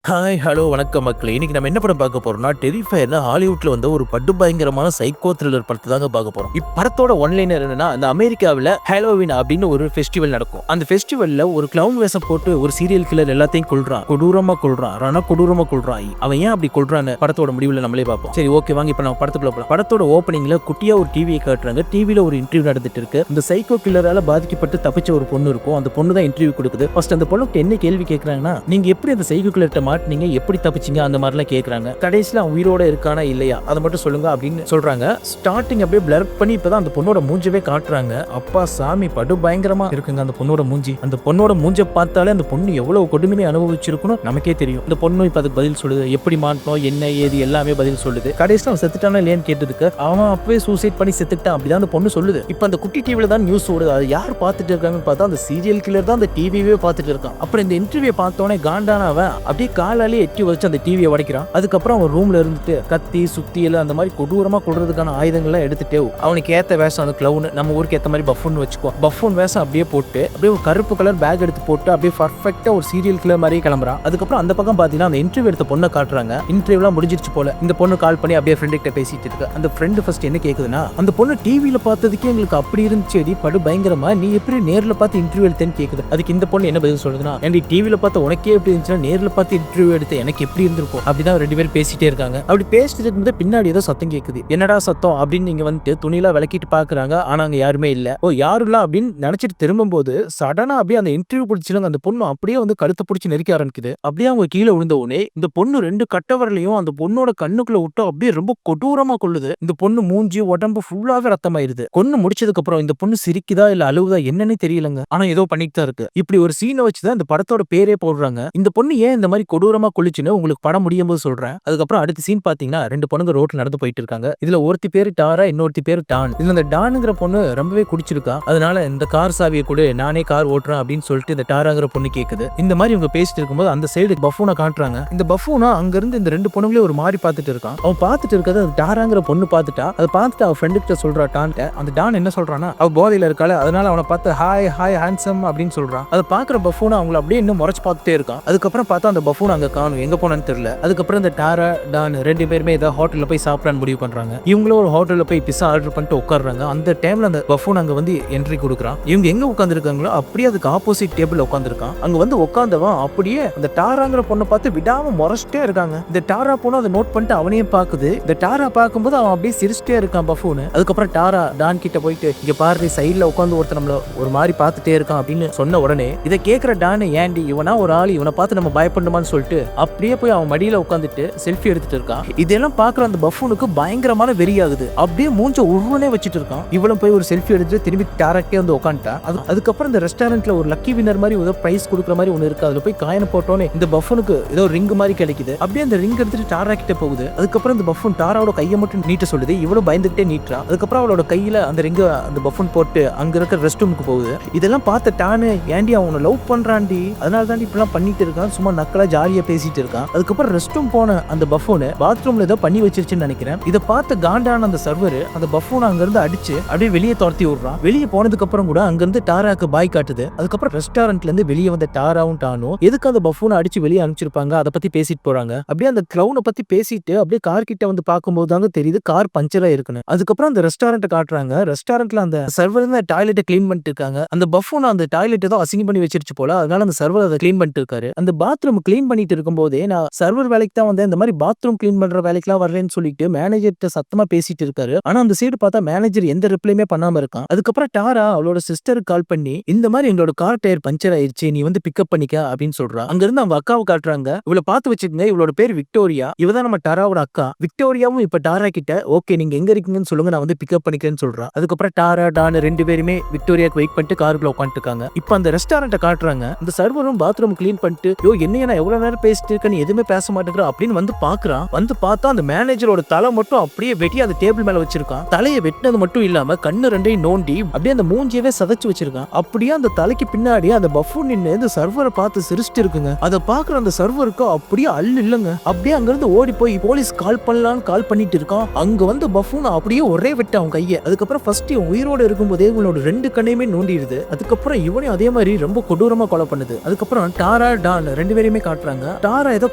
Hi, hello, வணக்கம் மக்களே. இன்னைக்கு நம்ம என்ன படம் பார்க்க போறோம்னா, டெரிஃபயர்னு ஹாலிவுட்ல வந்து ஒரு படு பயங்கரமான சைக்கோ த்ரில்லர் படத்தை தாங்க பார்க்க போறோம். இப்படத்தோட ஒன்லைனர் என்னன்னா, அந்த அமெரிக்காவுல ஹாலோவீன் அப்படின்னு ஒரு ஃபெஸ்டிவல் நடக்கும். அந்த ஃபெஸ்டிவல்ல ஒரு கிளவுன் வேஷம் போட்டு ஒரு சீரியல் கில்லர் எல்லாத்தையும் கொல்றான். கொடூரமா கொல்றான். அவன் ஏன் அப்படி கொல்றான்னு படத்தோட முடிவுல நம்மளே பார்ப்போம். சரி, ஓகே, வாங்க இப்ப நம்ம படத்துக்குள்ள போலாம். படத்தோட ஓப்பனிங்ல குட்டியா ஒரு டிவியை காட்டுறாங்க. டிவில ஒரு இன்டர்வியூ நடந்துட்டு இருக்கு. இந்த சைக்கோ கில்லரால பாதிக்கப்பட்டு தப்பிச்ச ஒரு பொண்ணு இருக்கும். அந்த பொண்ணு தான் இன்டர்வியூ கொடுக்குது. ஃபர்ஸ்ட் அந்த பொண்ணுக்கு என்ன கேள்வி கேட்கறாங்கன்னா, நீங்க எப்படி அந்த சைக்கோ கில்லர்ட்ட மாட்டீங்க, எப்படி தப்பிச்சீங்க, அந்த மாதிரிலாம் கேட்கறாங்க. கடைசியில அவன் உயிரோட இருக்கானா இல்லையா அதை மட்டும் சொல்லுங்க அப்படின்னு சொல்றாங்க. ஸ்டார்டிங் அப்படியே பிளர் பண்ணி இப்பதான் அந்த பொண்ணோட மூஞ்சவே காட்டுறாங்க. அப்பா சாமி, படு பயங்கரமா இருக்குங்க அந்த பொண்ணோட மூஞ்சி. அந்த பொண்ணோட மூஞ்ச பார்த்தாலே அந்த பொண்ணு எவ்வளவு கொடுமையை அனுபவிச்சிருக்கணும் நமக்கே தெரியும். இந்த பொண்ணு இப்ப அதுக்கு பதில் சொல்லுது, எப்படி மாட்டணும், என்ன ஏது எல்லாமே பதில் சொல்லுது. கடைசியில அவன் செத்துட்டானா இல்லையான்னு கேட்டதுக்கு அவன் அப்பவே சூசைட் பண்ணி செத்துட்டான் அப்படிதான் அந்த பொண்ணு சொல்லுது. இப்ப அந்த குட்டி டிவில தான் நியூஸ் ஓடுது. அது யார் பார்த்துட்டு இருக்காங்கன்னு பார்த்தா அந்த சீரியல் கில்லர் தான் அந்த டிவியே பார்த்துட்டு இருக்கான். அப்புறம் இந்த இன்டர்வியூ பார்த்தோன்னே காண்டான அவன் அப்படியே காலாலே எட்டி வச்சு அந்த டிவியை உடைக்கிறான். அதுக்கப்புறம் அவன் ரூம்ல இருந்துட்டு கத்தி சுத்தியல அந்த மாதிரி கொடூரமா கொள்றதுக்கான ஆயுதங்கள்லாம் எடுத்துட்டு அவனுக்கு ஏத்த வேஷம் அந்த கிளவுன், நம்ம ஊருக்கு ஏத்த மாதிரி பஃபூன் வச்சுக்கோ, பஃபூன் வேஷம் அப்படியே போட்டு அப்படியே ஒரு கருப்பு கலர் பேக் எடுத்து போட்டு அப்படியே பர்ஃபெக்ட்டா ஒரு சீரியல் கில்லர் மாதிரி கிளம்புறான். அதுக்கப்புறம் அந்த பக்கம் பாத்தீங்கன்னா அந்த இன்டர்வியூ எடுத்த பொண்ணை காட்டுறாங்க. இன்டர்வியூலாம் முடிஞ்சிருச்சு போல. இந்த பொண்ணு கால் பண்ணி அப்படியே ஃப்ரெண்ட் கிட்ட பேசிட்டு இருக்கு. அந்த ஃப்ரெண்ட் ஃபர்ஸ்ட் என்ன கேக்குதுன்னா, அந்த பொண்ணு டிவியில பார்த்ததுக்கே எங்களுக்கு அப்படி இருந்துச்சு, படு பயங்கரமா, நீ எப்படி நேர்ல பார்த்து இன்டர்வியூ எடுத்தேன்னு கேக்குது. அதுக்கு இந்த பொண்ணு என்ன பதில் சொல்றதுன்னா, ஏன்டி டிவியில பார்த்த உனக்கே எப்படி இருந்துச்சுன்னா நேர்ல பார்த்து இன்டர்வியூ எடுத்து எனக்கு எப்படி இருந்திருக்கும் அப்படிதான் ரெண்டு பேரும் பேசிட்டே இருக்காங்க. அப்படி பேசிட்டு இருக்கும்போது பின்னாடி ஏதோ சத்தம் கேக்குது. என்னடா சத்தம் அப்படின்னு நீங்க வந்துட்டு துணியெல்லாம் விளக்கிட்டு பாக்குறாங்க. ஆனா அங்க யாருமே இல்ல. ஓ, யாருல அப்படின்னு நினைச்சிட்டு திரும்பும்போது சடனா அப்படியே அந்த இன்டர்வியூ பிடிச்சிருங்க அந்த பொண்ணு அப்படியே வந்து கழுத்தை பிடிச்சி நெருக்க ஆரம்பிக்குது. அப்படியே அவங்க கீழே விழுந்த உடனே இந்த பொண்ணு ரெண்டு கட்டவரலையும் அந்த பொண்ணோட கண்ணுக்குள்ள விட்டு அப்படியே ரொம்ப கொடூரமா கொள்ளுது. இந்த பொண்ணு மூஞ்சி உடம்பு ஃபுல்லாவே ரத்தமாயிருது. கொன்னு முடிச்சதுக்கு அப்புறம் இந்த பொண்ணு சிரிக்குதா இல்ல அழுவுதா என்னன்னு தெரியலங்க. ஆனா ஏதோ பண்ணிட்டு தான் இருக்கு. இப்படி ஒரு சீனை வச்சுதான் இந்த படத்தோட பேரே போடுறாங்க. இந்த பொண்ணு ஏன் இந்த மாதிரி கொடூரமா கொல்லுச்சுன்னு உங்களுக்கு படம் முடியும் போது சொல்றேன். அதுக்கப்புறம் அடுத்த சீன் பாத்தீங்கன்னா ரெண்டு பொண்ணுங்க ரோட்ல நடந்து போயிட்டு இருக்காங்க. இதுல ஒருத்தி பேரு டாரா, இன்னொருத்தி பேரு டான். இதுல இந்த டானுங்கிற பொண்ணு ரொம்பவே குடிச்சிருக்கா. அதனால இந்த கார் சாவியை கூட நானே கார் ஓட்டுறேன் அப்படின்னு சொல்லிட்டு இந்த டாராங்கிற பொண்ணு கேக்குது. இந்த மாதிரி இவங்க பேசிட்டு இருக்கும்போது அந்த சைடு பஃபூனை காட்டுறாங்க. இந்த பஃபூனா அங்க இருந்து இந்த ரெண்டு பொண்ணுங்களே ஒரு மாதிரி பாத்துட்டு இருக்கான். அவன் பாத்துட்டு இருக்கிறது அந்த டாராங்கிற பொண்ணு பாத்துட்டா. அதை பார்த்துட்டு அவ ஃப்ரெண்டு கிட்ட சொல்றா டான்ட்ட. அந்த டான் என்ன சொல்றான்னா, அவ போதையில இருக்கால, அதனால அவனை பார்த்து ஹாய் ஹாய் ஹேண்ட்ஸம் அப்படின்னு சொல்றான். அதை பாக்குற பஃபூனா அவங்கள அப்படியே இன்னும் முறைச்சு பார்த்துட்டே இருக்கான். அதுக்கப்புறம் பார்த்தா அந்த பஃபூன் அங்க காணும், எங்க போனான்னு தெரியல. அதுக்கப்புறம் இந்த டாரா டான் ரெண்டு பேருமே ஏதாவது ஹோட்டல்ல போய் சாப்பிடான்னு முடிவு பண்றாங்க. இவங்களும் ஒரு ஹோட்டல்ல போய் பிஸா ஆர்டர் பண்ணிட்டு உட்காடுறாங்க. அந்த டைம்ல அந்த பஃபூன் அங்க வந்து என்ட்ரி கொடுக்குறான். இவங்க எங்க உட்காந்துருக்காங்களோ அப்படியே அதுக்கு ஆப்போசிட் டேபிள்ல உட்காந்துருக்கான். அங்க வந்து உட்காந்தவன் அப்படியே அந்த டாராங்கிற பொண்ணை பார்த்து விடாம முறைச்சிட்டே இருக்காங்க. இந்த டாரா பொண்ணு அதை நோட் பண்ணிட்டு அவனையும் பாக்குது. இந்த டாரா பார்க்கும்போது அவன் அப்படியே சிரிச்சிட்டே இருக்கான் பஃபூன். அதுக்கப்புறம் டாரா டான் கிட்ட போயிட்டு, இங்க பாரு சைட்ல உட்காந்து ஒருத்தர் நம்மள ஒரு மாதிரி பார்த்துட்டே இருக்கான் அப்படின்னு சொன்ன உடனே இதை கேட்கிற டான், ஏண்டி இவனா ஒரு ஆள், இவனை பார்த்து நம்ம பயப்படணுமான்னு சொல்லிட்டு அப்படியே போய் அவன் மடியில உட்காந்துட்டு செல்ஃபி எடுத்துட்டு இருக்கான். இதெல்லாம் பாக்குற அந்த பஃபூனுக்கு பயங்கரமான வெறியாகுது. அப்படியே மூஞ்ச உருவனே வச்சிட்டு இருக்கான். இவளும் போய் ஒரு செல்ஃபி எடுத்துட்டு திரும்பி டாரக்டே வந்து உட்காந்துட்டா. அதுக்கப்புறம் இந்த ரெஸ்டாரண்ட்ல ஒரு லக்கி வின்னர் மாதிரி ஏதோ பிரைஸ் கொடுக்குற மாதிரி ஒண்ணு இருக்கு. அதுல போய் காயின போட்டோன்னே இந்த பஃபூனுக்கு ஏதோ ரிங் மாதிரி கிடைக்குது. அப்படியே அந்த ரிங் எடுத்துட்டு டாரா கிட்ட போகுது. அதுக்கப்புறம் இந்த பஃபூன் டாராவோட கையை மட்டும் நீட்ட சொல்லுது. இவளும் பயந்துகிட்டே நீட்டுறா. அதுக்கப்புறம் அவளோட கையில அந்த ரிங்க அந்த பஃபூன் போட்டு அங்க இருக்கிற ரெஸ்ட் ரூமுக்கு போகுது. இதெல்லாம் பார்த்த டானு, ஏண்டி அவனை லவ் பண்றான்டி, அதனால தான் இப்படிலாம் பண்ணிட்டு இருக்கான், சும்மா நக்கலா ஜாலியா பேசிட்டு இருக்கான். அதுக்கப்புறம் ரெஸ்ட் ரூம் போன அந்த பஃபூன் பாத்ரூம்ல ஏதோ பண்ணி வச்சிருச்சுன்னு நினைக்கிறேன். இதை பார்த்து காண்டான அந்த சர்வர் அந்த பஃபூன் அங்க இருந்து அடிச்சு அப்படியே வெளியே துரத்தி விடுறான். வெளியே போனதுக்கு அப்புறம் கூட அங்க இருந்து டாராக்கு பாய் காட்டுது. அதுக்கப்புறம் ரெஸ்டாரண்ட்ல இருந்து வெளியே வந்த டாராவும் டானும் எதுக்கு அந்த பஃபூனை அடிச்சு வெளியே அனுப்பிச்சிருப்பாங்க அதை பத்தி பேசிட்டு போறாங்க. அப்படியே அந்த கிளவுனை பத்தி பேசிட்டு அப்படியே கார் கிட்ட வந்து பார்க்கும்போது தாங்க தெரியுது கார் பஞ்சரா இருக்குன்னு. அதுக்கப்புறம் அந்த ரெஸ்டாரண்ட்டை காட்டுறாங்க. ரெஸ்டாரண்ட்ல அந்த சர்வர் டாய்லெட்டை கிளீன் பண்ணிட்டு இருக்காங்க. அந்த பஃபூன் அந்த டாய்லெட் ஏதோ அசிங்கம் பண்ணி வச்சிருச்சு போல, அதனால அந்த சர்வர் அதை கிளீன் பண்ணிட்டு இருக்காரு. அந்த பாத்ரூம் கிளீன் பண்ணிட்டு இருக்கும் போதே, நான் சர்வர் வேலைக்கு தான் வந்தேன், இந்த மாதிரி பாத்ரூம் கிளீன் பண்ற வேலைக்குலாம் வரலன்னு சொல்லிட்டு மேனேஜர்கிட்ட சத்தமா பேசிட்டு இருக்காரு. ஆனா அந்த சைடு பார்த்தா மேனேஜர் எந்த ரிப்ளையுமே பண்ணாம இருக்கான். அதுக்கப்புறம் டாரா அவளோட சிஸ்டருக்கு கால் பண்ணி, இந்த மாதிரி எங்களோட கார் டயர் பஞ்சர் ஆயிருச்சு, நீ வந்து பிக்கப் பண்ணிக்க அப்படின்னு சொல்றா. அங்க இருந்து அவங்க அக்காவை காட்டுறாங்க. இவளை பார்த்து வச்சுக்கங்க, இவளோட பேர் விக்டோரியா. இவதான் நம்ம டாராவோட அக்கா. விக்டோரியாவும் இப்ப டாரா கிட்ட, ஓகே நீங்க எங்க இருக்கீங்கன்னு சொல்லுங்க, நான் வந்து பிக்கப் பண்ணிக்கிறேன்னு சொல்றா. அதுக்கப்புறம் டாரா டான் ரெண்டு பேருமே விக்டோரியாக்கு வெயிட் பண்ணிட்டு காருக்குள்ள உட்காந்துட்டு இருக்காங்க. இப்ப அந்த ரெஸ்டாரண்ட்டை காட்டுறாங்க. இந்த சர்வரும் பாத்ரூம் கிளீன் பண்ணிட்டு, யோ என்னையா நான் எவ்வளவு நேரம் பேசிட்டு இருக்க, நீ எதுவுமே பேச மாட்டேங்கிற அப்படின்னு வந்து பாக்குறான். வந்து பார்த்தா அந்த மேனேஜரோட தலை மட்டும் அப்படியே வெட்டி அந்த டேபிள் மேல வச்சிருக்கான். தலையை வெட்டினது மட்டும் இல்லாம கண்ணு ரெண்டையும் நோண்டி அப்படியே அந்த மூஞ்சியவே சதைச்சு வச்சிருக்கான். அப்படியே அந்த தலைக்கு பின்னாடி அந்த பஃபூன் நின்னு இந்த சர்வரை பார்த்து சிரிச்சிட்டு இருக்குங்க. அதை பாக்குற அந்த சர்வருக்கு அப்படியே அல்லு இல்லங்க. அப்படியே அங்க இருந்து ஓடி போய் போலீஸ் கால் பண்ணலான்னு கால் பண்ணிட்டு இருக்கான். அங்க வந்து பஃபூன் அப்படியே ஒரே வெட்ட அவன் கையை. அதுக்கப்புறம் ஃபர்ஸ்ட் உயிரோட இருக்கும்போதே இவனோட ரெண்டு கண்ணையுமே நோண்டிடுது. அதுக்கப்புறம் இவனையும் அதே மாதிரி ரொம்ப கொடூரமா கொலை பண்ணுது. அதுக்கப்புறம் டாரா டான் ரெண்டு பேரையுமே காட்டுறாங்க. காட்டுறாங்க. டாரா ஏதோ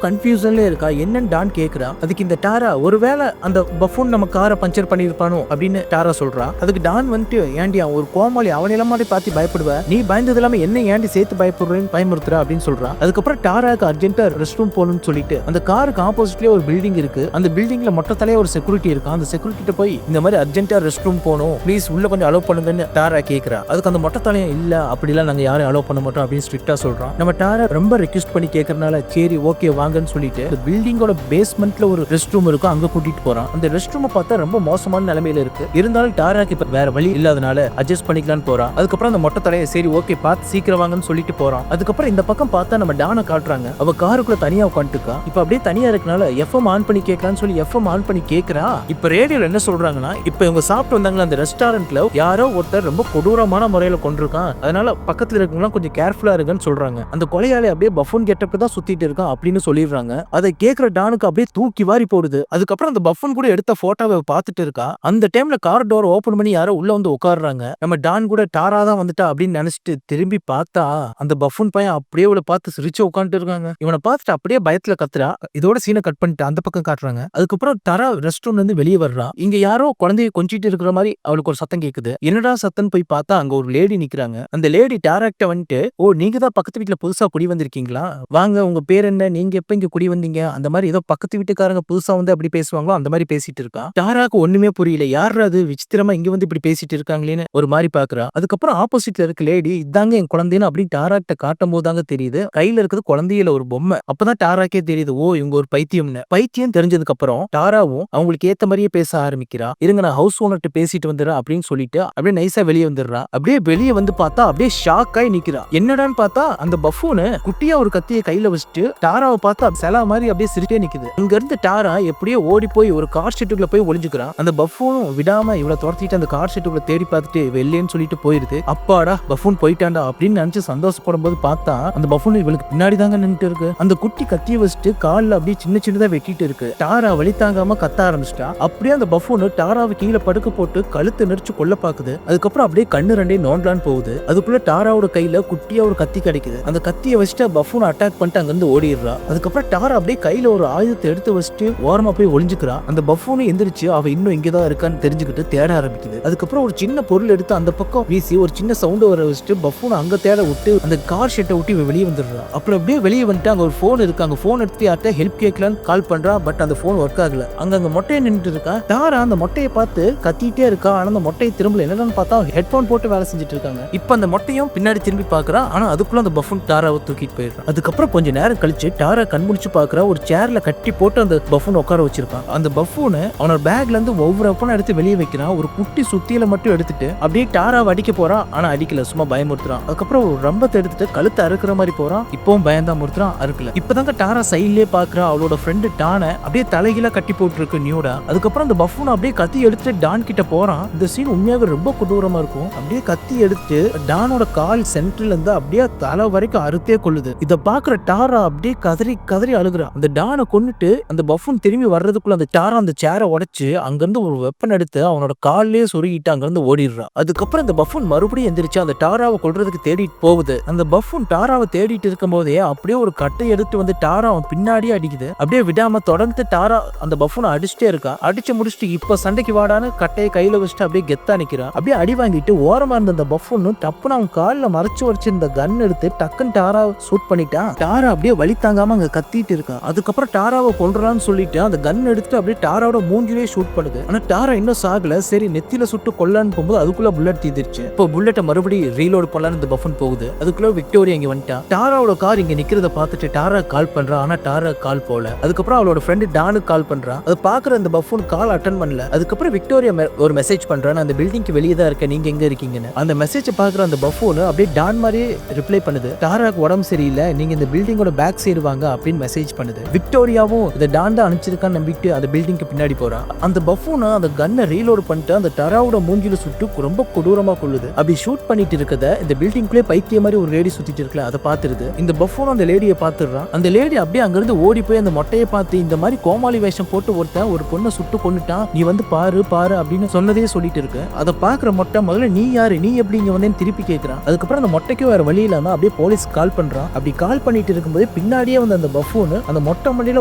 கன்ஃபியூஷன்ல இருக்கா, என்னன்னு டான் கேக்குறா. அதுக்கு இந்த டாரா ஒருவேளை அந்த பஃபூன் நம்ம காரை பஞ்சர் பண்ணிருப்பானோ அப்படின்னு டாரா சொல்றா. அதுக்கு டான் வந்துட்டு ஏண்டி அவன் ஒரு கோமாளி, அவன் மாதிரி பார்த்து பயப்படுவ, நீ பயந்தது இல்லாம என்ன ஏண்டி சேர்த்து பயப்படுறேன்னு பயமுறுத்துற அப்படின்னு சொல்றான். அதுக்கப்புறம் டாராக்கு அர்ஜென்ட்டா ரெஸ்ட் ரூம் போகணும்னு சொல்லிட்டு அந்த காருக்கு ஆப்போசிட்லயே ஒரு பில்டிங் இருக்கு. அந்த பில்டிங்ல மொட்டை தலையா ஒரு செக்யூரிட்டி இருக்கு. அந்த செக்யூரிட்டி போய் இந்த மாதிரி அர்ஜென்ட்டா ரெஸ்ட் ரூம் போகணும், ப்ளீஸ் உள்ள கொஞ்சம் அலோவ் பண்ணுங்கன்னு டாரா கேக்குறா. அதுக்கு அந்த மொட்டை தலையா இல்ல அப்படிலாம் நாங்க யாரும் அலோவ் பண்ண மாட்டோம் அப்படின்னு ஸ்ட்ரிக்ட்டா சொல்றான். நம்ம டாரா ரொம்ப ரெக்வெஸ்ட் பண்ணி கேக்குறனால சரி ஓகே வாங்கன்னு சொல்லிட்டு அந்த பில்டிங்கோட பேஸ்மெண்ட்ல ஒரு ரெஸ்ட் ரூம் இருக்கும், அங்க கூட்டிட்டு போறான். அந்த ரெஸ்ட் ரூமை பார்த்தா ரொம்ப மோசமான நிலைமையில இருக்கு. இருந்தாலும் டாராக்கு இப்ப வேற வழி இல்லாதனால அட்ஜஸ்ட் பண்ணிக்கலாம்னு போறான். அதுக்கப்புறம் அந்த மொட்டை தலையை சரி ஓகே பார்த்து சீக்கிரம் வாங்கன்னு சொல்லிட்டு போறான். அதுக்கப்புறம் இந்த பக்கம் பார்த்தா நம்ம டானை காட்டுறாங்க. அவ காருக்குள்ள தனியா உட்காந்துருக்கா. இப்ப அப்படியே தனியா இருக்கனால எஃப்எம் ஆன் பண்ணி கேட்கலான்னு சொல்லி எஃப்எம் ஆன் பண்ணி கேட்கறா. இப்ப ரேடியோல என்ன சொல்றாங்கன்னா, இப்ப இவங்க சாப்பிட்டு வந்தாங்களா அந்த ரெஸ்டாரண்ட்ல யாரோ ஒருத்தர் ரொம்ப கொடூரமான முறையில கொண்டிருக்கான், அதனால பக்கத்துல இருக்கவங்க கொஞ்சம் கேர்ஃபுல்லா இருக்குன்னு சொல்றாங்க. அந்த கொலையாளி அப்படியே பஃபூன் கெட்டப்ப தான் சுத்திட்டு இருக்கான் அப்படின்னு சொல்லிடுறாங்க. அதை கேட்கிற டானுக்கு அப்படியே தூக்கி வாரி போடுது. அதுக்கப்புறம் அந்த பஃபூன் கூட எடுத்த போட்டோவை பார்த்துட்டு இருக்கா. அந்த டைம்ல கார் டோர் ஓபன் பண்ணி யாரோ உள்ள வந்து உட்காடுறாங்க. நம்ம டான் கூட டாரா தான் வந்துட்டா அப்படின்னு நினைச்சிட்டு திரும்பி பார்த்தா அந்த பஃபூன் பையன் அப்படியே இவளை பார்த்து சிரிச்சு உட்காந்துட்டு இருக்காங்க. இவனை பார்த்துட்டு அப்படியே பயத்துல கத்துறா. இதோட சீனை கட் பண்ணிட்டு அந்த பக்கம் காட்டுறாங்க. அதுக்கப்புறம் டாரா ரெஸ்ட் ரூம்ல இருந்து வெளியே வர்றா. இங்க யாரோ குழந்தைய கொஞ்சிட்டு இருக்கிற மாதிரி அவளுக்கு ஒரு சத்தம் கேக்குது. என்னடா சத்தம் போய் பார்த்தா அங்க ஒரு லேடி நிக்கிறாங்க. அந்த லேடி டாராக்ட வந்துட்டு, ஓ நீங்க தான் பக்கத்து வீட்டுல புதுசா குடி வந்திருக்கீங்களா, வாங்க உங்க பேர் என்ன, நீங்க எப்ப இங்க குடி வந்தீங்க, அந்த மாதிரி ஏதோ பக்கத்து வீட்டுக்காரங்க புதுசா வந்து அப்படி பேசுவாங்களோ அந்த மாதிரி பேசிட்டு இருக்கா. டாராக்கு ஒண்ணுமே புரியல, யாரு அது விசித்திரமா இங்க வந்து இப்படி பேசிட்டு இருக்காங்களேன்னு ஒரு மாதிரி பாக்குறா. அதுக்கப்புறம் ஆப்போசிட்ல இருக்க லேடி இதாங்க என் குழந்தைன்னு அப்படி டாராக்ட காட்டும் போதாங்க தெரியுது கையில இருக்கிறது குழந்தையில ஒரு பொம்மை. அப்பதான் டாராக்கே தெரியுது ஓ இவங்க ஒரு பைத்தியம்னு. பைத்தியம் தெரிஞ்சதுக்கு அப்புறம் டாராவும் அவங்களுக்கு ஏத்த மாதிரியே பேச ஆரம்பிக்கிறா. இருங்க நான் ஹவுஸ் ஓனர்ட்ட பேசிட்டு வந்துடுறேன் அப்படின்னு சொல்லிட்டு அப்படியே நைஸா வெளியே வந்துடுறா. அப்படியே வெளியே வந்து பார்த்தா அப்படியே ஷாக் ஆகி நிக்கிறா. என்னடான்னு பார்த்தா அந்த பஃபூனு குட்டியா ஒரு கத்தியை கையில வச்சுட்டு டாராவை பார்த்தா செலா மாதிரி அப்படியே சிரிட்டே நிக்குது. இங்க இருந்து டாரா எப்படியோ ஓடி போய் ஒரு கார் ஷெட்டுக்குள்ள போய் ஒளிஞ்சுக்கிறான். அந்த பஃபூனும் விடாம இவளை துரத்திட்டு அந்த கார் ஷெட்டுக்குள்ள தேடி பார்த்துட்டு வெளியேன்னு சொல்லிட்டு போயிருது. அப்பாடா பஃபூன் போயிட்டாண்டா அப்படின்னு நினைச்சு சந்தோஷப்படும் போது பார்த்தா அந்த பஃபூன் இவளுக்கு பின்னாடி தாங்க நின்னுட்டு இருக்கு. அந்த குட்டி கத்தியை வச்சுட்டு கால்ல அப்படியே சின்ன சின்னதா வெட்டிட்டு இருக்கு. டாரா வலி தாங்காம கத்த ஆரம்பிச்சிட்டா. அப்படியே அந்த பஃபூனு டாராவை கீழே படுக்க போட்டு கழுத்து நெரிச்சு கொல்ல பாக்குது. அதுக்கப்புறம் அப்படியே கண்ணு ரெண்டே நோண்டலான்னு போகுது. அதுக்குள்ள டாராவோட கையில குட்டியா ஒரு கத்தி கிடைக்குது. அந்த கத்தியை வச்சுட்டு பஃபூன் அட்டாக் பண்ணிட்டு அங்க இருந்து ஓடிடுறா. அதுக்கப்புறம் டாரா அப்படியே கையில ஒரு ஆயுதத்தை எடுத்து வச்சுட்டு ஓரமா போய் ஒளிஞ்சுக்கிறா. அந்த பஃபூன் எந்திரிச்சு அவ இன்னும் இங்கதான் இருக்கான்னு தெரிஞ்சுக்கிட்டு தேட ஆரம்பிக்குது. அதுக்கப்புறம் ஒரு சின்ன பொருள் எடுத்து அந்த பக்கம் வீசி ஒரு சின்ன சவுண்ட் வர வச்சுட்டு பஃபூன் அங்க தேட விட்டு அந்த கார் ஷெட்டை விட்டு வெளியே வந்துடுறா. அப்புறம் அப்படியே வெளியே வந்துட்டு அங்க ஒரு போன் இருக்கு. அங்க போன் எடுத்து யார்ட்ட ஹெல்ப் கேட்கலான்னு கால் பண்றா. பட் அந்த போன் ஒர்க் ஆகல. அங்க மொட்டையை நின்றுட்டு இருக்கா. டாரா அந்த மொட்டையை பார்த்து கத்திட்டே இருக்கா. ஆனா அந்த மொட்டையை திரும்பல. என்னன்னு பார்த்தா ஹெட்போன் போட்டு வேலை செஞ்சுட்டு இருக்காங்க. இப்ப அந்த மொட்டையும் பின்னாடி திரும்பி பாக்குறா. ஆனா அதுக்குள்ள அந்த பஃபூன் டாராவை தூக்கிட்டு போயிடுறான். அதுக்கப்புறம் கொஞ்ச நேரம் கழிச்சு டாரா கண்முடிச்சு பாக்குறா. ஒரு சேர்ல கட்டி போட்டு அந்த பஃபூன் உட்கார வச்சிருக்கான். அந்த பஃபூன் அவனோட பேக்ல இருந்து ஒவ்வொரு வெப்பனும் எடுத்து வெளியே வைக்கிறான். ஒரு குட்டி சுத்தியில மட்டும் எடுத்துட்டு அப்படியே டாராவை அடிக்க போறான். ஆனா அடிக்கல, சும்மா பயமுறுத்துறான். அதுக்கப்புறம் ஒரு ரம்பத்தை எடுத்துட்டு கழுத்தை அறுக்கிற மாதிரி போறான். இப்பவும் பயந்தான் முறுத்துறான், அறுக்கல. இப்பதாங்க டாரா சைட்லயே பாக்குறா அவளோட ஃப்ரெண்டு டானை அப்படியே தலைகீழ கட்டி போட்டு இருக்கு நியூடா. அதுக்கப்புறம் அந்த பஃபூன் அப்படியே கத்தி எடுத்து டான் கிட்ட போறான். இந்த சீன் உண்மையாக ரொம்ப கொடூரமா இருக்கும். அப்படியே கத்தி எடுத்து டானோட கால் சென்டர்ல இருந்து அப்படியே தலை வரைக்கும் அறுத்தே கொள்ளுது. இத பாக்குற டாரா அப்படியே கதறி கதறி அழுகுறா. அந்த டானை கொன்னுட்டு அந்த பஃபூன் திரும்பி வர்றதுக்குள்ள அந்த டாரா அந்த சேரை உடைச்சு அங்கிருந்து ஒரு வெப்பன் எடுத்து அவனோட கால்லயே சொருகிட்டு அங்கிருந்து ஓடிடுறா. அதுக்கப்புறம் அந்த பஃபூன் மறுபடியும் எந்திரிச்சு அந்த டாராவை கொல்றதுக்கு தேடிட்டு போகுது. அந்த பஃபூன் டாராவை தேடிட்டு இருக்கும் போதே அப்படியே ஒரு கட்டை எடுத்து வந்து டாரா அவன் பின்னாடியே அடிக்குது. அப்படியே விடாம தொடர்ந்து டாரா அந்த பஃபூனை அடிச்சுட்டே இருக்கா. அடிச்சு முடிச்சுட்டு இப்ப சண்டைக்கு வாடான்னு கட்டையை கையில வச்சுட்டு அப்படியே கெத்தா நிக்கிறா. அப்படியே அடி வாங்கிட்டு ஓரமா இருந்த அந்த பஃபூன் டப்புன்னு அவன் காலில் மறைச்சு வச்சிருந்த கன் எடுத்து டக்குன்னு டாரா ஷூட் பண்ணிட்டான். டாரா அப்படியே வலி தாங்காம அங்க கத்திட்டு இருக்கா. அதுக்கப்புறம் டாராவை கொல்றான்னு சொல்லிட்டு அந்த கன் எடுத்துட்டு அப்படியே டாராவோட மூஞ்சிலே ஷூட் பண்ணுது. ஆனா டாரா இன்னும் சாகல. சரி நெத்தியில சுட்டு கொல்லான்னு போகும்போது அதுக்குள்ள புல்லட் தீந்துருச்சு. இப்போ புல்லட்டை மறுபடியும் ரீலோட் பண்ணலான்னு இந்த பஃபூன் போகுது. அதுக்குள்ள விக்டோரியா இங்க வந்துட்டா. டாராவோட கார் இங்க நிக்கிறத பார்த்துட்டு டாரா கால் பண்றா. ஆனா டாரா கால் போல. அதுக்கப்புறம் அவளோட ஃப்ரெண்டு டானுக்கு கால் பண்றா. அதை பாக்குற அந்த பஃபூன் கால் அட்டன் பண்ணல. அதுக்கப்புறம் விக்டோரியா ஒரு மெசேஜ் பண்றா, நான் அந்த பில்டிங்க்கு வெளியே தான் இருக்கேன், நீங்க எங்க இருக்கீங்கன்னு. அந்த மெசேஜ் பாக்குற அந்த பஃபூன் அப்படியே டான் மாதிரியே ரிப்ளை பண்ணுது. டாராக்கு உடம்பு சரியில்லை, நீங்க இந்த பில்டிங்கோட பேக் சைடு வாங்க அப்படின்னு மெசேஜ் பண்ணுது. விக்டோரியாவும் இதை டான் தான் அனுப்பிச்சிருக்கான்னு நம்பிட்டு அந்த பில்டிங்க்கு பின்னாடி போறா. அந்த பஃபூன் அந்த கன்னை ரீலோட் பண்ணிட்டு அந்த டாராவோட மூஞ்சில சுட்டு ரொம்ப கொடூரமா கொள்ளுது. அப்படி ஷூட் பண்ணிட்டு இருக்கத இந்த பில்டிங்குள்ளே பைத்திய மாதிரி ஒரு லேடி சுத்திட்டு இருக்கல, அதை பாத்துருது. இந்த பஃபூன் அந்த லேடியை பாத்துறான். அந்த லேடி அப்படியே அங்கிருந்து ஓடி போய் அந்த மொட்டையை பார்த்து, இந்த மாதிரி கோமாளி வேஷம் போட்டு ஒருத்தன் ஒரு பொண்ணை சுட்டு கொண்டுட்டான், நீ வந்து பாரு பாரு அப்படின்னு சொன்னதே சொல்லிட்டு இருக்கு. அதை பாக்குற மொட்டை முதல்ல நீ யாரு, நீ எப்படி இங்க வந்தேன்னு திருப்பி கேட்கிறான். அதுக்கப்புறம் அந்த மொட்டைக்கு வேற வழி இல்லாம அப்படியே போலீஸ் கால் பண்றான். அப்படி கால் பண்ணிட்டு இருக்கும்போது அப்படியே பின்னாடியே வந்து அந்த பஃபூன் அந்த மொட்டை மண்டியில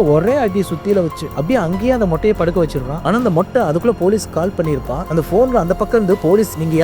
ஒரே அடி சுத்தியில வச்சு அப்படியே அங்கேயே அந்த மொட்டையை படுக்க வச்சிருக்கான். ஆனா அந்த மொட்டை அதுக்குள்ள போலீஸ் கால் பண்ணிருப்பான். அந்த போன்ல அந்த பக்கம் இருந்து போலீஸ் நீங்க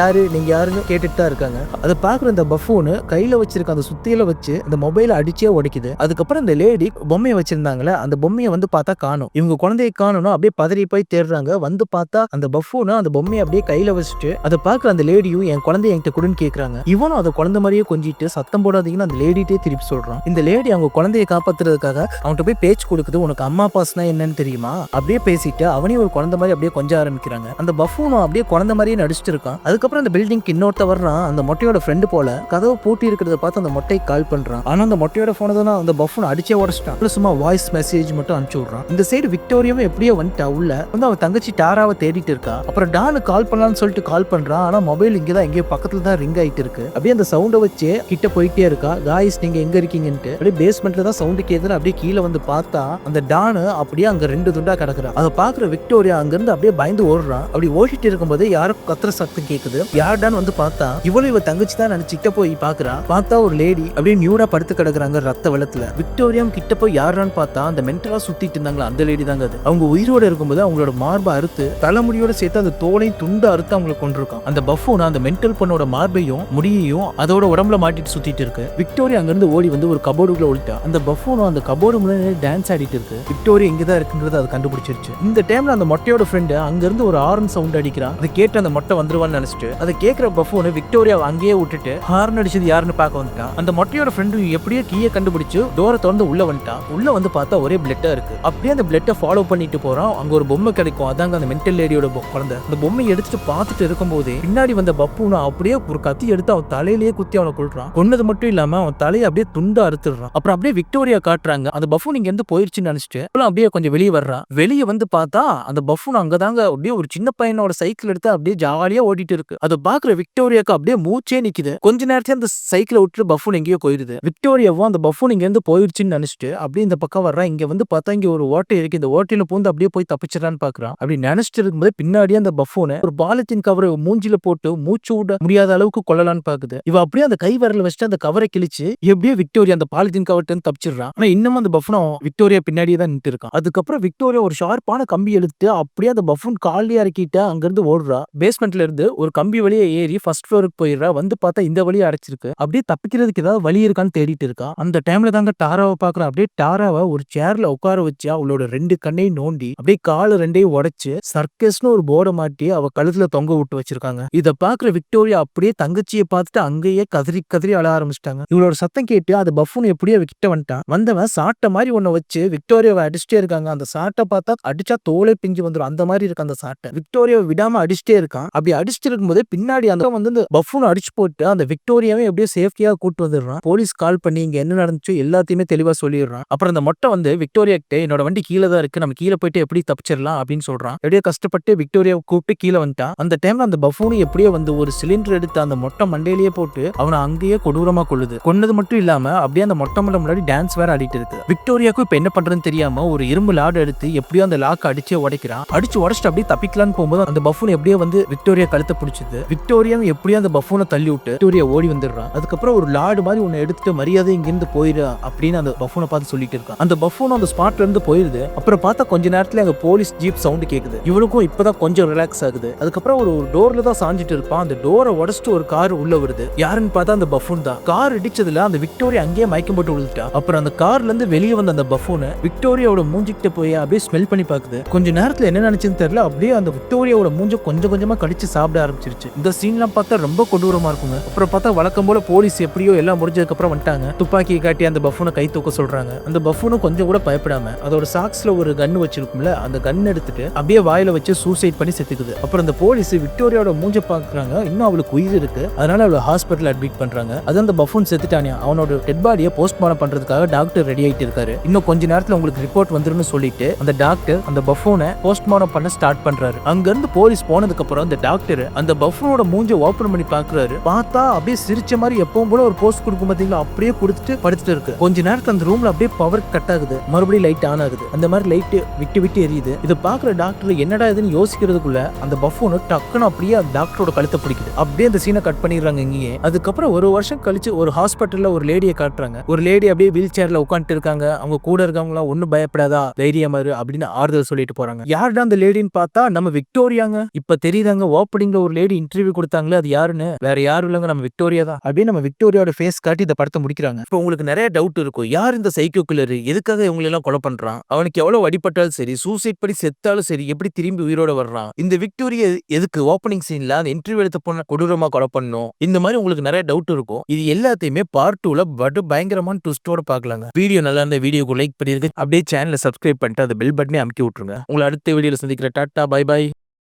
யாருன்னு கேட்டுட்டு தான் இருக்காங்க. அதை பாக்குற இந்த பஃபூன் கையில வச்சிருக்க அந்த சுத்தியில வச்சு அந்த மொபைல அடிச்சே உடைக்குது. அதுக்கப்புறம் இந்த லேடி பொம்மையை வச்சிருந்தாங்களே அந்த பொம்மையை வந்து பார்த்தா காணும். இவங்க குழந்தையை காணணும் அப்படியே பதறி போய் தேடுறாங்க. வந்து பார்த்தா அந்த பஃபூன் அந்த பொம்மையை அப்படியே கையில வச்சுட்டு அதை பாக்குற அந்த லேடியும் என் குழந்தைய என்கிட்ட கொடுன்னு கேக்குறாங்க. இவனும் அந்த குழந்தை மாதிரியே கொஞ்சிட்டு சத்தம் போடாதீங்கன்னு அந்த லேடிட்டே திருப்பி சொல்றான். இந்த லேடி அவங்க குழந்தையை காப்பாத்துறதுக்காக அவன்கிட்ட போய் பேச்சு கொடுக்குது. உனக்கு அம்மா பாஸ்னா என்னன்னு தெரியுமா அப்படியே பேசிட்டு அவனையும் ஒரு குழந்தை மாதிரி அப்படியே கொஞ்சம் ஆரம்பிக்கிறாங்க. அந்த பஃபூனும் அப்படியே குழந்தை மாதிரியே நடிச்சிட்டு இருக்கான். அதுக்கப்புறம் அந்த பில்டிங்க்கு இன்னொருத்த வர்றான். அந்த மொட்டையோட ஃப்ரெண்டு போல கதவு பூட்டி இருக்கிறத பார்த்து அந்த மொட்டை கால் பண்றான். ஆனா அந்த மொட்டையோட போனை தான் அந்த பஃபூன் அடிச்சே உடச்சிட்டான். சும்மா வாய்ஸ் மெசேஜ் மட்டும் அனுப்பிச்சு விடுறான். இந்த சைடு விக்டோரியாவும் எப்படியோ வந்துட்டா உள்ள வந்து அவன் தங்கச்சி டாராவை தேடிட்டு இருக்கா. அப்புறம் டானு கால் பண்ணலாம்னு சொல்லிட்டு கால் பண்றான். ஆனா மொபைல் இங்கதான் எங்கேயோ பக்கத்துல தான் ரிங் ஆயிட்டு இருக்கு. அப்படியே அந்த சவுண்டை வச்சு கிட்ட போயிட்டே இருக்கா. காய்ஸ் நீங்க எங்க இருக்கீங்கன்ட்டு அப்படியே பேஸ்மெண்ட்ல தான் சவுண்டு கேக்குது. அப்படியே கீழே வந்து பார்த்தா அந்த டானு அப்படியே அங்க 2 துண்டா கிடக்குறான். அதை பாக்குற விக்டோரியா அங்க இருந்து அப்படியே பயந்து ஓடுறான். அப்படி ஓடிட்டு இருக்கும்போது யாரும் கத்துற சத்தம் கேக்குது. யார்டான்னு வந்து பார்த்தா இவ தங்கச்சி தான் நினைச்சிட்ட போய் பாக்குறா. பார்த்தா ஒரு லேடி அப்படியே நியூடா படுத்து கிடக்குறாங்க ரத்த வெள்ளத்துல. விக்டோரியா கிட்ட போய் யாரான்னு பார்த்தா அந்த மென்டலா சுத்திட்டு இருந்தாங்களா அந்த லேடி தாங்க அது. அவங்க உயிரோட இருக்கும்போது அவங்களோட மார்பை அறுத்து தலைமுடியோட சேர்த்து அந்த தோலையும் துண்டு அறுத்து அவங்களை கொண்டிருக்கான். அந்த பஃபூன் அந்த மென்டல் பொண்ணோட மார்பையும் முடியையும் அதோட உடம்புல மாட்டிட்டு சுத்திட்டு இருக்கு. விக்டோரியா அங்க இருந்து ஓடி வந்து ஒரு கபோர்டுக்குள்ள ஒளிட்டா. அந்த பஃபூனும் அந்த கபோர்டு முன்னாடி டான்ஸ் ஆடிட்டு இருக்கு. விக்டோரியா இங்கதான் இருக்குன்றது அது கண்டுபிடிச்சிருச்சு. இந்த டைம்ல அந்த மொட்டையோட ஃப்ரெண்டு அங்க இருந்து ஒரு ஹார்ன் சவுண்ட் அடிக்கிறான். அதை கேட்டு அந்த மொட்டை வந்துருவான்னு நினைச்சிட்டு அதை கேட்கிற பஃபூன் விக்டோரியா அங்கேயே விட்டுட்டு ஹார்ன் அடிச்சது யாருன்னு பார்க்க வந்துட்டான். அந்த மொட்டையோட ஃப்ரெண்டு எப்படியோ கீயை கண்டுபிடிச்சு டோரை திறந்து உள்ள வந்துட்டான். உள்ள வந்து பார்த்தா ஒரே பிளட்டா இருக்கு. அப்படியே அந்த பிளட்டை ஃபாலோ பண்ணிட்டு போறான். அங்க ஒரு பொம்மை கிடைக்கும். அதாங்க அந்த மென்டல் லேடியோட குழந்தை. அந்த பொம்மையை எடுத்துட்டு பார்த்துட்டு இருக்கும்போதே பின்னாடி வந்த பப்புனா அப்படியே ஒரு கத்தி எடுத்து அவன் தலையிலேயே குத்தி அவனை கொல்றான். கொன்னது மட்டும் இல்லாம அவன் தலையை அப்படியே துண்டா அறுத்துறான். அப்புறம் அப்படியே விக்டோரியா காட்டுறாங்க. அந்த பஃபூன் இங்க இருந்து போயிருச்சுன்னு நினைச்சிட்டு அப்படியே கொஞ்சம் வெளியே வர்றான். வெளியே வந்து பார்த்தா அந்த பஃபூன் அங்கதாங்க அப்படியே ஒரு சின்ன பையனோட சைக்கிள் எடுத்து அப்படியே ஜாலியா ஓடிட்டு இருக்கு. அதை பாக்குற விக்டோரியாக்கு அப்படியே மூச்சே நிக்குது. கொஞ்ச நேரத்துல அந்த சைக்கிளை விட்டு பஃபூன் எங்கேயோ போயிருது. விக்டோரியாவும் அந்த பஃபூன் இங்க இருந்து போயிருச்சுன்னு நினைச்சிட்டு அப்படியே இந்த பக்கம் வர்றான். இங்க வந்து பார்த்தா இங்க ஒரு ஓட்டை இருக்கு. இந்த ஓட்டையில பூந்து அப்படியே போய் தப்பிச்சிடறான்னு பாக்குறான். அப்படி நினைச்சிட்டு இருக்கும்போது பின்னாடியே அந்த பஃபூனை ஒரு பாலித்தீன் கவரை மூஞ்சில போட்டு மூச்சு விட முடியாத அளவுக்கு கொள்ளலான்னு பாக்குது. இவ அப்படியே அந்த கை விரல வச்சுட்டு அந்த கவரை கிழிச்சு எப்படியோ விக்டோரியா அந்த பாலித்தீன் கவர்ட்டு தப்பிச்சிடறான். ஆனா இன்னும் அந்த பஃபூன் விக்டோரியா பின்னாடியே தான் நின்று இருக்கான். அதுக்கப்புறம் விக்டோரியா ஒரு ஷார்ப்பான கம்பி எடுத்து அப்படியே அந்த பஃபூன் காலியா இறக்கிட்டு அங்க இருந்து ஓடுறா. பேஸ்மெண்ட்ல இருந்து ஒரு கம்பி வழியா ஏறி ஃபர்ஸ்ட் ஃப்ளோருக்கு போயிடுறா. வந்து பார்த்தா இந்த வழியா அடைச்சிருக்கு. அப்படியே தப்பிக்கிறதுக்கு ஏதாவது வழி இருக்கான்னு தேடிட்டு இருக்கா. அந்த டைம்ல தாங்க டாராவை பாக்குறா. அப்படியே டாராவை ஒரு சேர்ல உட்கார வச்சு அவளோட 2 கண்ணையும் நோண்டி அப்படியே காலு 2ஐயும் உடைச்சு சர்க்கஸ்னு ஒரு போர்டை மாட்டி அவ கழுத்துல தொங்க விட்டு வச்சிருக்காங்க. இத பாக்குற விக்டோரியா அப்படியே தங்கச்சியை பார்த்துட்டு அங்கேயே கதறி கதறி அழ ஆரம்பிச்சிட்டாங்க. இவளோட சத்தம் கேட்டு அது பஃபூன் எப்படியோ கிட்ட வந்துட்டான். வந்தவன் சாட்டை மாதிரி ஒன்ன வச்சு விக்டோரியாவை அடிச்சுட்டே இருக்காங்க. அந்த சாட்டை பார்த்தா அடிச்சா தோலை பிஞ்சு வந்துடும். அந்த மாதிரி இருக்கு அந்த சாட்டை. விக்டோரியாவை விடாம அடிச்சுட்டே இருக்கான். அப்படி அடிச்சுட்டு இருக்கும்போது பின்னாடி அந்த வந்து பஃபூன் அடிச்சு போட்டு அந்த விக்டோரியாவே எப்படியோ சேஃப்டியா கூட்டு வந்துடுறான். போலீஸ் கால் பண்ணி இங்க என்ன நடந்துச்சோ எல்லாத்தையுமே தெளிவா சொல்லிடுறான். அப்புறம் அந்த மொட்டை வந்து விக்டோரியா கிட்ட என்னோட வண்டி கீழே தான் இருக்கு, நம்ம கீழே போயிட்டு எப்படி தப்பிச்சிடலாம் அப்படின்னு சொல்றான். எப்படியோ கஷ்டப்பட்டு விக்டோரியாவை கூப்பிட்டு கீழே வந்துட்டான். அந்த டைம்ல அந்த பஃபூன் எப்படியோ வந்து ஒரு சிலிண்டர் எடுத்து அந்த மொட்டை மண்டையிலேயே போட்டு அவனை அங்கேயே கொடூரமா கொள்ளுது. கொன்னது மட்டும் இல்லாம அப்படியே அந்த மொட்டை மண்டை முன்னாடி டான்ஸ் வேற ஆடிட்டு இருக்கு. விக்டோரியாவுக்கு இப்ப என்ன பண்றதுன்னு தெரியாம ஒரு இரும்பு லாடு எடுத்து எப்படியோ அந்த லாக் அடிச்சே உடைக்கிறான். அடிச்சு உடச்சிட்டு அப்படியே தப்பிக்கலான்னு போகும்போது அந்த பஃபூன் எப்படியோ வந்து விக்டோரியா கழுத்தை பிடிச்சது. விக்டோரியா எப்படியோ அந்த பஃபூனை தள்ளி விட்டு விக்டோரியா ஓடி வந்துடுறான். அதுக்கப்புறம் ஒரு லாடு மாதிரி ஒன்னு எடுத்துட்டு மரியாதை இங்கிருந்து போயிரு அப்படின்னு அந்த பஃபூனை பார்த்து சொல்லிட்டு இருக்கான். அந்த பஃபூன் அந்த ஸ்பாட்ல இருந்து போயிருது. அப்புறம் பார்த்தா கொஞ்ச நேரத்துல அங்க போலீஸ் ஜீப் சவுண்ட் கேக்குது. இவனுக்கும் இப்பதான் கொஞ்சம் ரிலாக்ஸ் ஆகுது. அதுக்கப்புறம் ஒரு டோர்ல தான் சாஞ்சிட்டு இருப்பான். அந்த டோரை உடச்சிட்டு ஒரு கார் உள்ள வருது. யாருன்னு பார்த்தா அந்த பஃபூன் தான். கார் இடிச்சதுல அந்த விக்டோரியா அங்கேயே மயக்கம் போட்டு விழுந்துட்டா. அப்புறம் அந்த கார்ல இருந்து வெளியே வந்த அந்த பஃபூன் விக்டோரியாவோட மூஞ்சிக்கிட்ட போய் அப்படியே ஸ்மெல் பண்ணி பாக்குது. கொஞ்ச நேரத்துல என்ன நினைச்சுன்னு தெரியல, அப்படியே அந்த விக்டோரியாவோட மூஞ்ச கொஞ்சம் கொஞ்சமா கடிச்சு சாப்பிட ஆரம்பிச்சிருச்சு. இந்த சீன்லாம் பார்த்தா ரொம்ப கொடூரமா இருக்குங்க. அப்புறம் பார்த்தா வழக்கம் போல போலீஸ் எப்படியோ எல்லாம் முடிஞ்சதுக்கு அப்புறம் வந்துட்டாங்க. துப்பாக்கியை காட்டி அந்த பஃபூனை கை தூக்க சொல்றாங்க. அந்த பஃபூனும் கொஞ்சம் கூட பயப்படாம அதோட சாக்ஸ்ல ஒரு கன் வச்சிருக்கும்ல, அந்த கன் எடுத்துட்டு அப்படியே வாயில வச்சு சூசைட் பண்ணி செத்துக்குது. அப்புறம் அந்த போலீஸ் விக்டோரியாவோட மூஞ்ச பாக்குறாங்க. இன்னும் அவளுக்கு உயிர் இருக்கு, அதனால அவளை ஹாஸ்பிட்டல் அட்மிட் பண்றாங்க. அது அந்த பஃபூன் செத்துட்டானே, அவனோட டெட் பாடியை போஸ்ட்மார்ட்டம் பண்றதுக்காக டாக்டர் ரெடி ஆயிட்டு இருக்காரு. இன்னும் கொஞ்ச நேரத்துல உங்களுக்கு ரிப்போர்ட் வந்துருன்னு சொல்லிட்டு அந்த டாக்டர் அந்த பஃபூனை போஸ்ட்மார்ட்டம் பண்ண ஸ்டார்ட் பண்றாரு. அங்க இருந்து போலீஸ் போனதுக்கு அப்புறம் அந்த டாக்டர் அந்த பஃபூனோட மூஞ்ச ஓபன் பண்ணி பாக்குறாரு. பார்த்தா அப்படியே சிரிச்ச மாதிரி எப்பவும் போல ஒரு போஸ்ட் கொடுக்கும் பாத்தீங்களா, அப்படியே கொடுத்துட்டு படுத்துட்டு இருக்கு. கொஞ்ச நேரத்துல அந்த ரூம்ல அப்படியே பவர் கட் ஆகுது. மறுபடியும் லைட் ஆன் ஆகுது. அந்த மாதிரி லைட் விட்டு விட்டு எரியுது. இதை பாக்குற டாக்டர் என்னடா இதுன்னு யோசிக்கிறதுக்குள்ள அந்த பஃபூன் டக்குன்னு அப்படியே அந்த டாக்டரோட கழுத்தை பிடிக்குது. அப்படியே அந்த சீனை கட் பண்ணிடுறாங்க இங்கேயே. அதுக்கப்புறம் ஒரு வருஷம் கழிச்சு ஒரு ஹாஸ்பிட்டல்ல ஒரு லேடியை காட்டுறாங்க. ஒரு லேடி அப்படியே வீல் சேர்ல உட்காந்துட்டு இருக்காங்க. அவங்க கூட இருக்கவங்களாம் ஒண்ணும் பயப்படாதா, தைரியமா இரு அப்படின்னு ஆறுதல் சொல்லிட்டு போறாங்க. யாருடா அந்த லேடின்னு பார்த்தா நம்ம விக்டோரியாங்க. இப்ப தெரியுதாங்க ஓப்பனிங்ல ஒரு லேடி இன்டர்வியூ கொடுத்தாங்களே அது யாருன்னு. வேற யாரும் இல்லங்க, நம்ம விக்டோரியா தான். அப்படியே நம்ம விக்டோரியாவோட ஃபேஸ் காட்டி இந்த படத்தை முடிக்கிறாங்க. இப்போ உங்களுக்கு நிறைய டவுட் இருக்கும். யார் இந்த சைக்கோ கில்லர்? எதுக்காக இவங்க எல்லாம் கொலை பண்றான்? அவனுக்கு எவ்வளவு அடிபட்டாலும் சரி, சூசைட் பண்ணி செத்தாலும் சரி, எப்படி திரும்பி உயிரோட வர்றான்? இந்த விக்டோரியா எதுக்கு ஓப்பனிங் சீன்ல அந்த இன்டர்வியூ எடுத்த பொண்ண கொடூரமா கொலை பண்ணும்? இந்த மாதிரி உங்களுக்கு நிறைய டவுட் இருக்கும். இது எல்லாத்தையுமே பார்ட் 2ல பயங்கரமான ட்விஸ்டோட பார்க்கலாங்க. வீடியோ நல்லா இருந்தா வீடியோக்கு லைக் பண்ணிருங்க. அப்படியே சேனலை சப்ஸ்கிரைப் பண்ணிட்டு அந்த பெல் பட்டனே அமுக்கி விட்டுருங்க. உங்களை அடுத்த வீடியோல சந்திக்கிற. Tata, bye by.